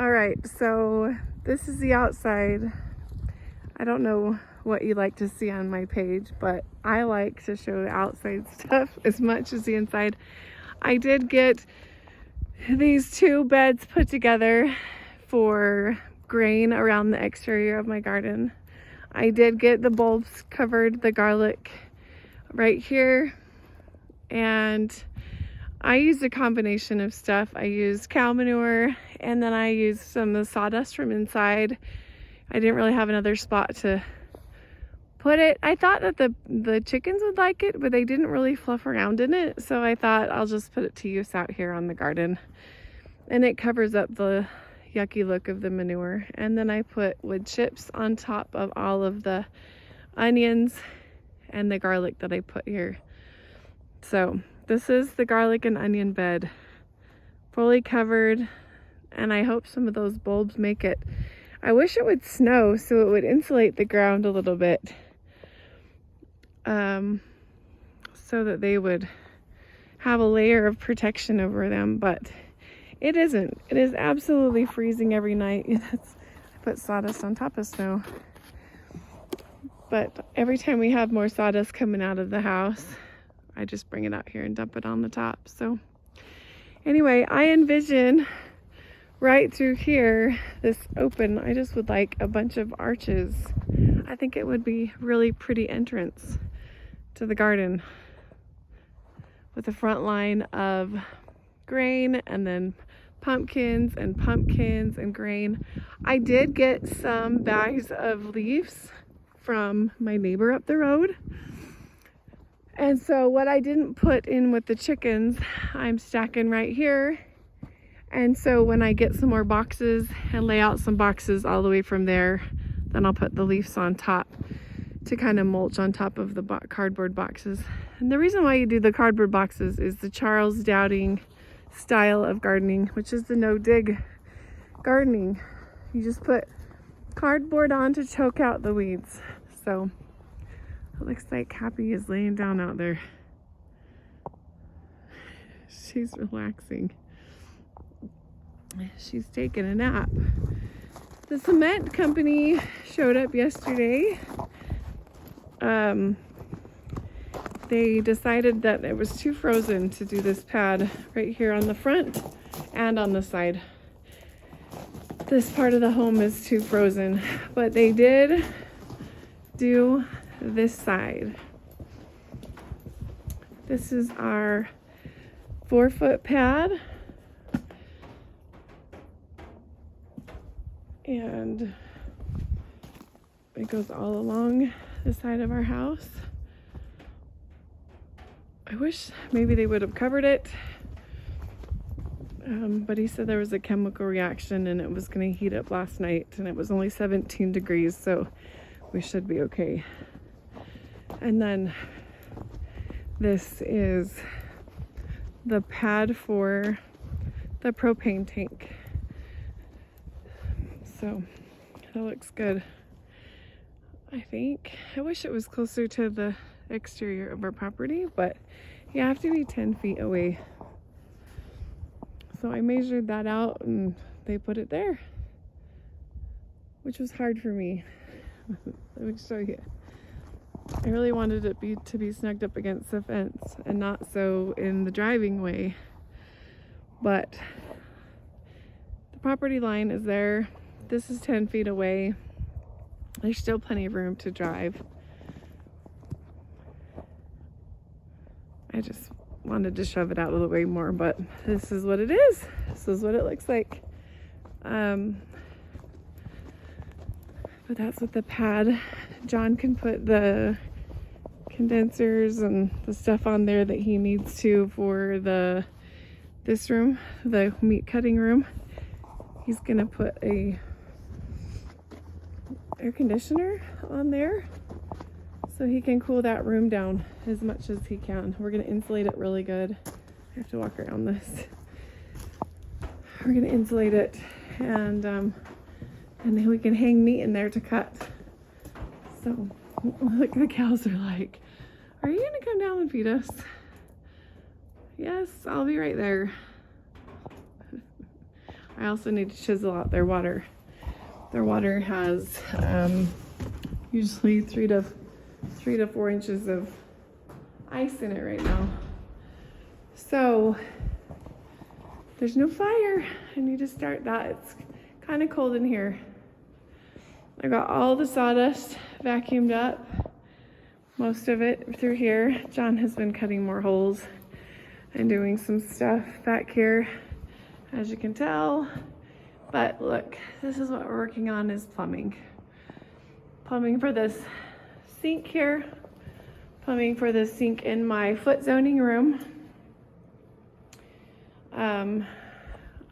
All right, so this is the outside. I don't know what you like to see on my page, but I like to show the outside stuff as much as the inside. I did get these two beds put together for grain around the exterior of my garden. I did get the bulbs covered, the garlic right here, and I used a combination of stuff. I used cow manure, and then I used some of the sawdust from inside. I didn't really have another spot to put it. I thought that the chickens would like it, but they didn't really fluff around in it, so I thought I'll just put it to use out here on the garden. And it covers up the yucky look of the manure. And then I put wood chips on top of all of the onions and the garlic that I put here. So this is the garlic and onion bed, fully covered, and I hope some of those bulbs make it. I wish it would snow so it would insulate the ground a little bit, so that they would have a layer of protection over them, but it isn't. It is absolutely freezing every night. I put sawdust on top of snow. But every time we have more sawdust coming out of the house, I just bring it out here and dump it on the top. So anyway, I envision right through here, this open, I just would like a bunch of arches. I think it would be really pretty entrance to the garden with a front line of grain and then pumpkins and grain. I did get some bags of leaves from my neighbor up the road. And so what I didn't put in with the chickens, I'm stacking right here. And so when I get some more boxes and lay out some boxes all the way from there, then I'll put the leaves on top to kind of mulch on top of the cardboard boxes. And the reason why you do the cardboard boxes is the Charles Dowding style of gardening, which is the no-dig gardening. You just put cardboard on to choke out the weeds. So it looks like Happy is laying down out there. She's relaxing. She's taking a nap. The cement company showed up yesterday. They decided that it was too frozen to do this pad right here on the front and on the side. This part of the home is too frozen, but they did do this side. This is our 4-foot pad, and it goes all along the side of our house. I wish maybe they would have covered it, but he said there was a chemical reaction and it was going to heat up last night, and it was only 17 degrees, so we should be okay. And then this is the pad for the propane tank. So that looks good, I think. I wish it was closer to the exterior of our property, but you have to be 10 feet away. So I measured that out and they put it there, which was hard for me. Let me show you. I really wanted it to be snugged up against the fence and not so in the driving way, but the property line is there. This is 10 feet away. There's still plenty of room to drive. I just wanted to shove it out a little way more, but this is what it is. This is what it looks like. But that's what the pad. John can put the condensers and the stuff on there that he needs to for this room, the meat cutting room. He's gonna put a air conditioner on there so he can cool that room down as much as he can. We're gonna insulate it really good. I have to walk around this. We're gonna insulate it, and then we can hang meat in there to cut. So look, the cows are like, are you gonna come down and feed us? Yes, I'll be right there. I also need to chisel out their water. Their water has usually 3 to 4 inches of ice in it right now. So there's no fire. I need to start that. It's kind of cold in here. I got all the sawdust vacuumed up, most of it through here. John has been cutting more holes and doing some stuff back here, as you can tell. But look, this is what we're working on, is plumbing. Plumbing for this sink here. Plumbing for the sink in my foot zoning room.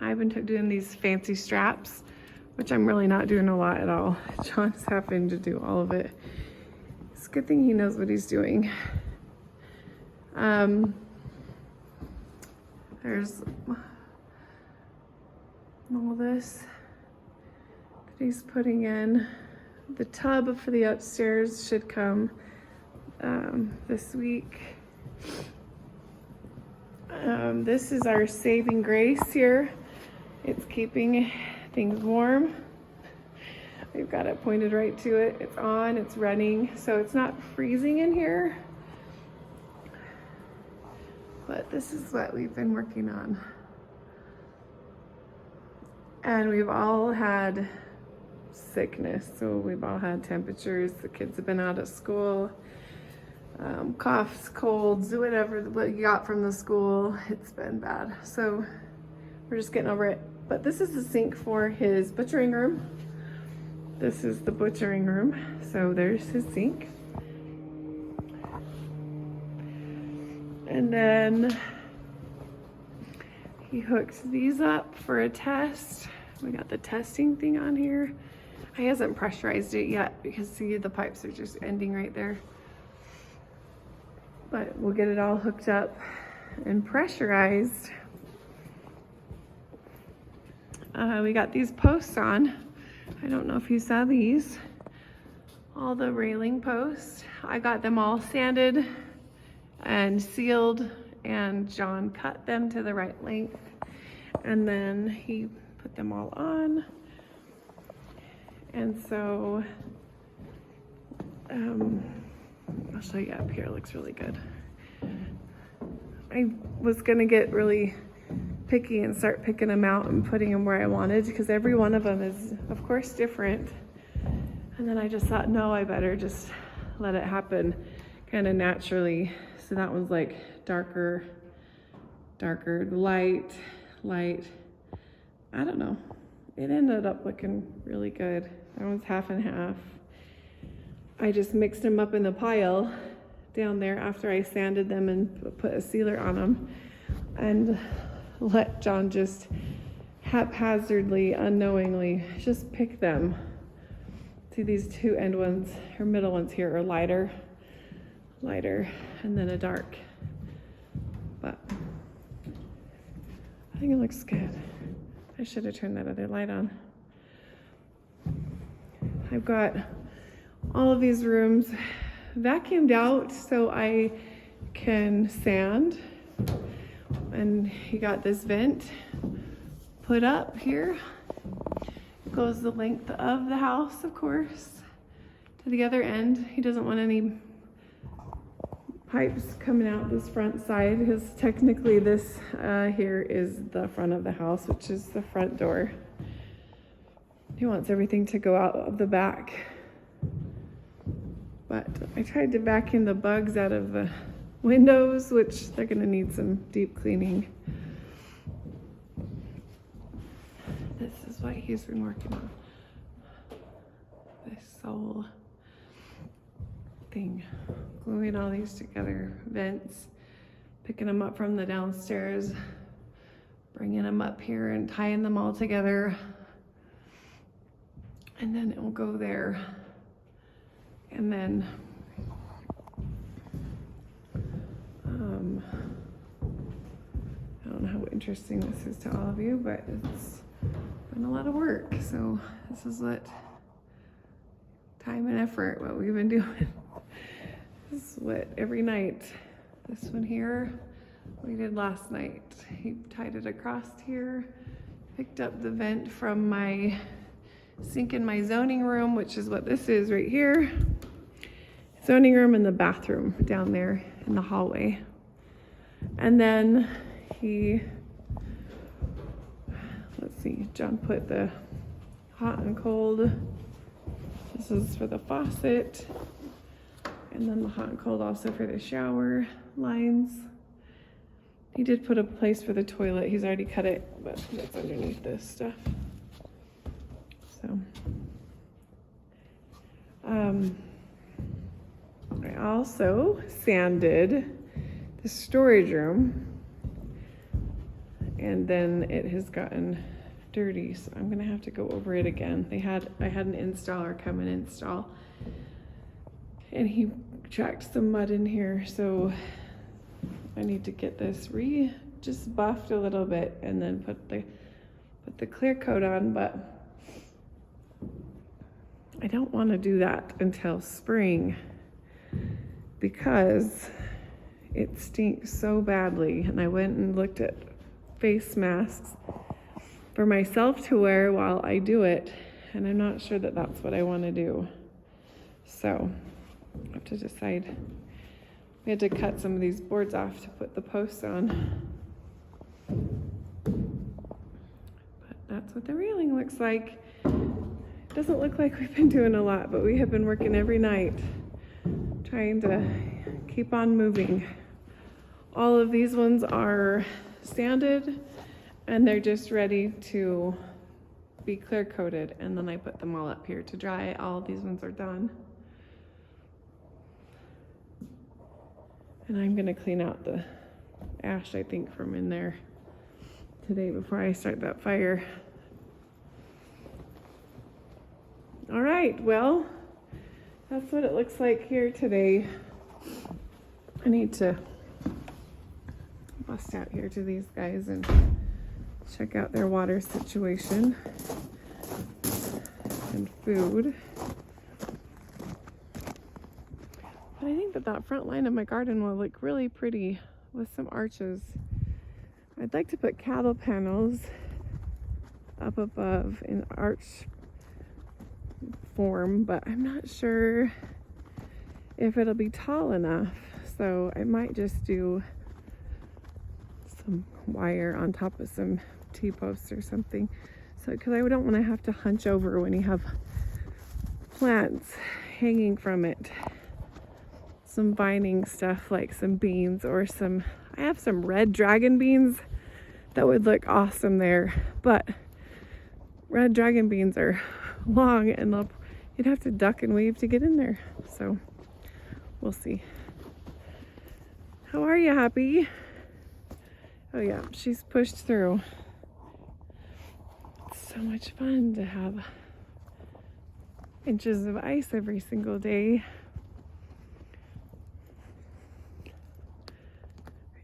I've been doing these fancy straps, which I'm really not doing a lot at all. John's having to do all of it. It's a good thing he knows what he's doing. There's all this that he's putting in. The tub for the upstairs should come this week. This is our saving grace here. It's keeping things warm. We've got it pointed right to it. It's on, it's running, so it's not freezing in here. But this is what we've been working on. And we've all had sickness, so we've all had temperatures. The kids have been out of school. Coughs, colds, whatever what you got from the school, it's been bad. So we're just getting over it. But this is the sink for his butchering room. This is the butchering room. So there's his sink. And then he hooked these up for a test. We got the testing thing on here. He hasn't pressurized it yet because see, the pipes are just ending right there. But we'll get it all hooked up and pressurized. We got these posts on. I don't know if you saw these. All the railing posts. I got them all sanded and sealed, and John cut them to the right length. And then he put them all on. And so, I'll show you up here. It looks really good. I was gonna get really picky and start picking them out and putting them where I wanted, because every one of them is, of course, different. And then I just thought, no, I better just let it happen kind of naturally. So that one's like darker, light. I don't know. It ended up looking really good. That one's half and half. I just mixed them up in the pile down there after I sanded them and put a sealer on them, and let John just haphazardly, unknowingly, just pick them. See, these two end ones, or middle ones here, are lighter, and then a dark. But I think it looks good. I should have turned that other light on. I've got all of these rooms vacuumed out so I can sand. And he got this vent put up here. It goes the length of the house, of course, to the other end. He doesn't want any pipes coming out this front side, because technically this here is the front of the house, which is the front door. He wants everything to go out of the back. But I tried to vacuum the bugs out of the windows, which they're gonna need some deep cleaning. This is what he's been working on. This whole thing. Gluing all these together, vents, picking them up from the downstairs, bringing them up here and tying them all together. And then it will go there. And then I don't know how interesting this is to all of you, but it's been a lot of work. So this is what time and effort, what we've been doing. This is what every night. This one here we did last night. He tied it across here picked up the vent from my sink in my zoning room, which is what this is right here. Zoning room and the bathroom down there in the hallway. And then let's see, John put the hot and cold. This is for the faucet. And then the hot and cold also for the shower lines. He did put a place for the toilet. He's already cut it, but it's underneath this stuff. So, I also sanded the storage room, and then it has gotten dirty, so I'm gonna have to go over it again. I had an installer come and install, and he tracked some mud in here, so I need to get this just buffed a little bit and then put the clear coat on, but I don't want to do that until spring because it stinks so badly. And I went and looked at face masks for myself to wear while I do it, and I'm not sure that that's what I want to do. So I have to decide. We had to cut some of these boards off to put the posts on. But that's what the railing looks like. It doesn't look like we've been doing a lot, but we have been working every night trying to keep on moving. All of these ones are sanded and they're just ready to be clear coated, and then I put them all up here to dry. All these ones are done. And I'm gonna clean out the ash, I think, from in there today before I start that fire. All right, well, that's what it looks like here today. I need to bust out here to these guys and check out their water situation and food. But I think that front line of my garden will look really pretty with some arches. I'd like to put cattle panels up above in arch form, but I'm not sure if it'll be tall enough. So I might just do some wire on top of some T-posts or something. So, because I don't want to have to hunch over when you have plants hanging from it. Some vining stuff like some beans or I have some red dragon beans that would look awesome there, but red dragon beans are long and you'd have to duck and weave to get in there. So we'll see. How are you, Happy? Oh yeah, she's pushed through. It's so much fun to have inches of ice every single day.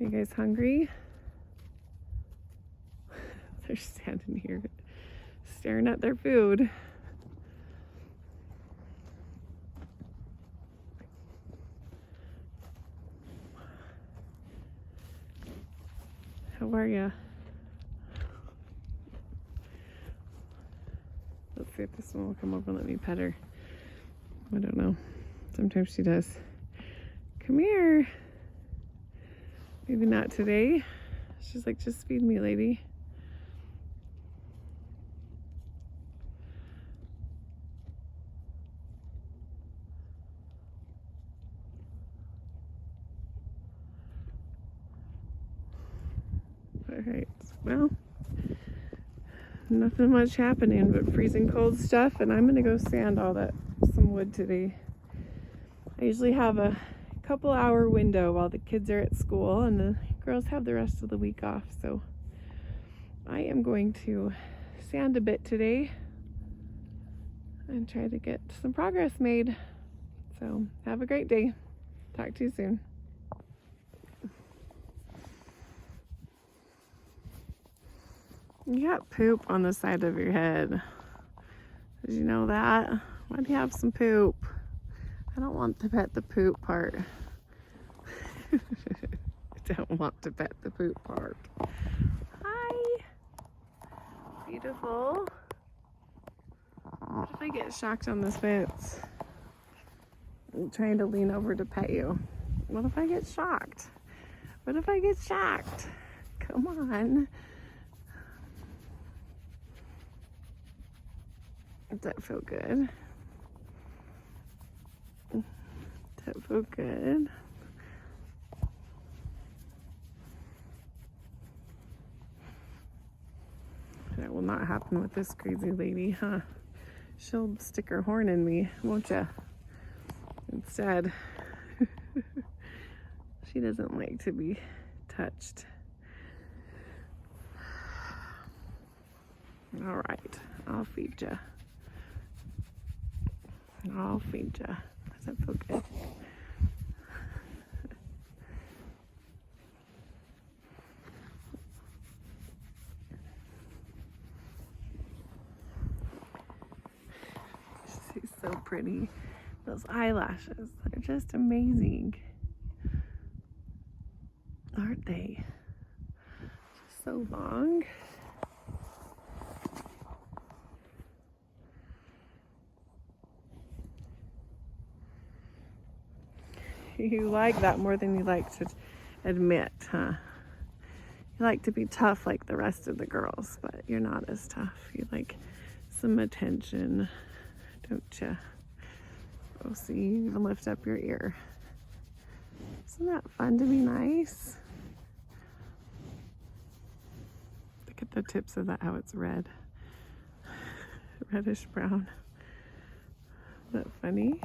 Are you guys hungry? They're standing here staring at their food. How are you? Let's see if this one will come over and let me pet her. I don't know. Sometimes she does. Come here. Maybe not today. She's like, just feed me, lady. All right, well, nothing much happening but freezing cold stuff, and I'm gonna go sand some wood today. I usually have a couple hour window while the kids are at school and the girls have the rest of the week off, so I am going to sand a bit today and try to get some progress made. So have a great day. Talk to you soon. You got poop on the side of your head. Did you know that? Why do you have some poop? I don't want to pet the poop part. I don't want to pet the poop part. Hi. Are beautiful. What if I get shocked on this fence? I'm trying to lean over to pet you. What if I get shocked? What if I get shocked? Come on. Does that feel good? Does that feel good? That will not happen with this crazy lady, huh? She'll stick her horn in me, won't ya? Instead. She doesn't like to be touched. All right, I'll feed ya. I'll feed ya. Does that feel good? She's so pretty. Those eyelashes, they're just amazing. Aren't they? So long. You like that more than you like to admit, huh? You like to be tough like the rest of the girls, but you're not as tough. You like some attention, don't you? Oh, see, you even lift up your ear. Isn't that fun to be nice? Look at the tips of that, how it's red. Reddish brown. Isn't that funny?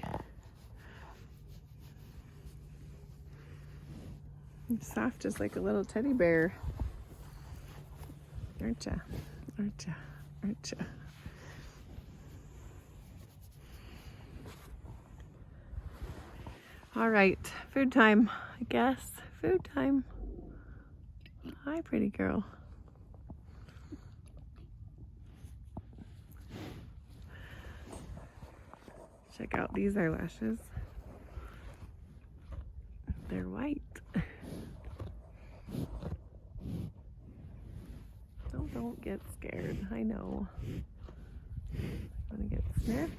You're soft just like a little teddy bear. Aren't ya? Aren't ya? Aren't ya? All right, food time, I guess. Food time. Hi, pretty girl. Check out these eyelashes. They're white. Don't get scared. I know. Wanna get sniffed?